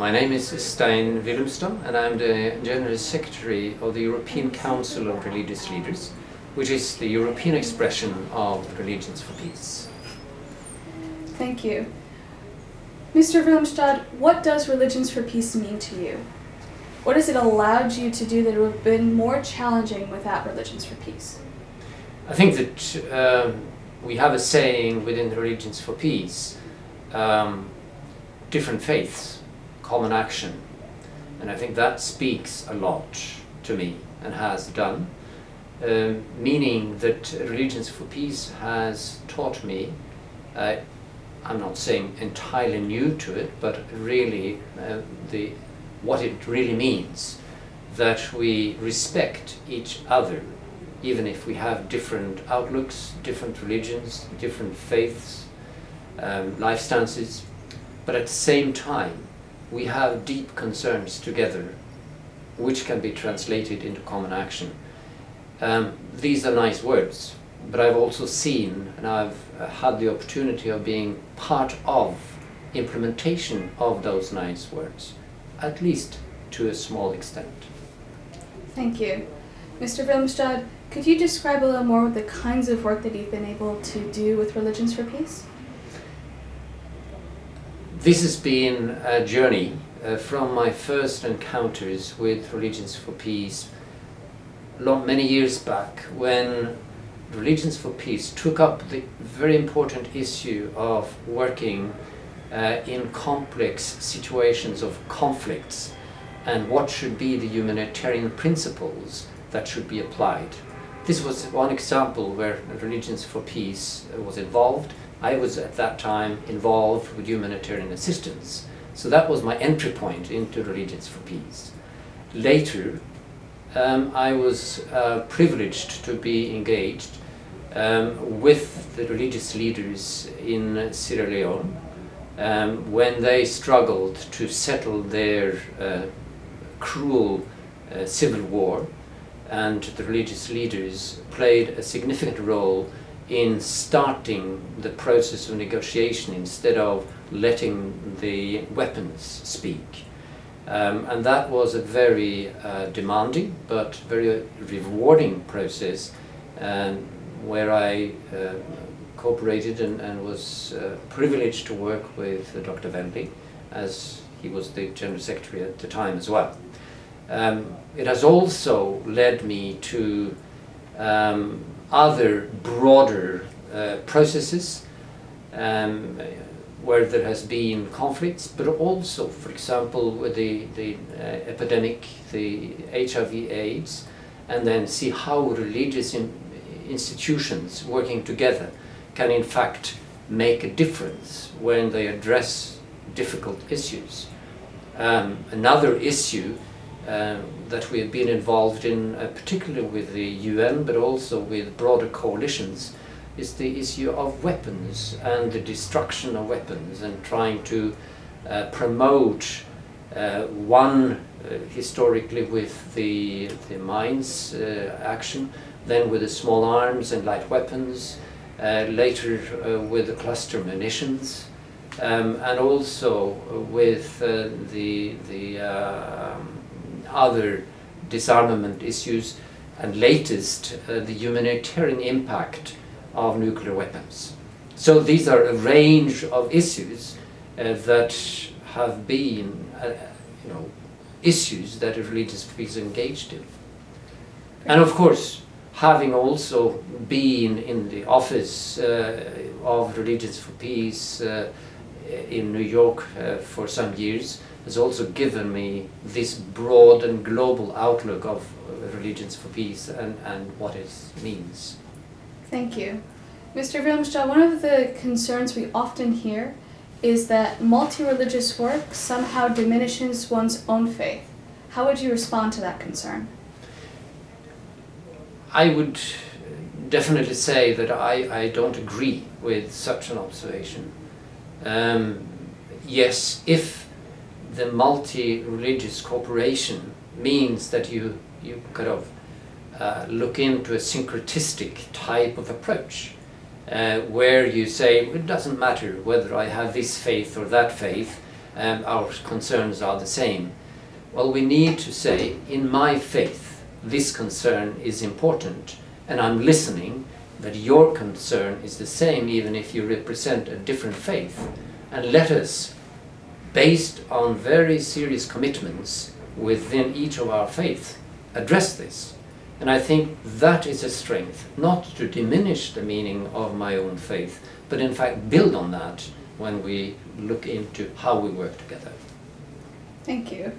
my name is Stein Villumstad and I'm the General Secretary of the European Council of Religious Leaders, which is the European expression of Religions for Peace. Thank you. Mr. Villumstad, what does Religions for Peace mean to you? What has it allowed you to do that would have been more challenging without Religions for Peace? I think that we have a saying within Religions for Peace, different faiths, common action. And I think that speaks a lot to me and has done, meaning that Religions for Peace has taught me, I'm not saying entirely new to it, but really what it really means, that we respect each other, even if we have different outlooks, different religions, different faiths, life stances, but at the same time we have deep concerns together which can be translated into common action. These are nice words, but I've also seen and I've had the opportunity of being part of implementation of those nice words, at least to a small extent. Thank you. Mr. Villumstad, could you describe a little more the kinds of work that you've been able to do with Religions for Peace? This has been a journey from my first encounters with Religions for Peace many years back, when Religions for Peace took up the very important issue of working in complex situations of conflicts and what should be the humanitarian principles that should be applied. This was one example where Religions for Peace was involved. I was at that time involved with humanitarian assistance, so that was my entry point into Religions for Peace. Later, I was privileged to be engaged with the religious leaders in Sierra Leone when they struggled to settle their cruel civil war, and the religious leaders played a significant role in starting the process of negotiation instead of letting the weapons speak. And that was a very demanding but very rewarding process, where I cooperated and was privileged to work with Dr. Venley, as he was the General Secretary at the time as well. It has also led me to other broader processes where there has been conflicts, but also, for example, with the epidemic, the HIV/AIDS, and then see how religious institutions working together can in fact make a difference when they address difficult issues. Another issue that we have been involved in, particularly with the UN, but also with broader coalitions, is the issue of weapons and the destruction of weapons, and trying to promote historically with the mines action, then with the small arms and light weapons, later with the cluster munitions, and also with the other disarmament issues, and latest the humanitarian impact of nuclear weapons. So these are a range of issues that have been issues that Religions for Peace engaged in. And of course, having also been in the office of Religions for Peace in New York for some years, has also given me this broad and global outlook of Religions for Peace and what it means. Thank you. Mr. Villumstad, one of the concerns we often hear is that multi-religious work somehow diminishes one's own faith. How would you respond to that concern? I would definitely say that I don't agree with such an observation. Yes, if the multi-religious cooperation means that you kind of look into a syncretistic type of approach, where you say, it doesn't matter whether I have this faith or that faith, our concerns are the same. Well, we need to say, in my faith, this concern is important, and I'm listening, that your concern is the same even if you represent a different faith. And let us, based on very serious commitments within each of our faiths, address this. And I think that is a strength, not to diminish the meaning of my own faith, but in fact build on that when we look into how we work together. Thank you.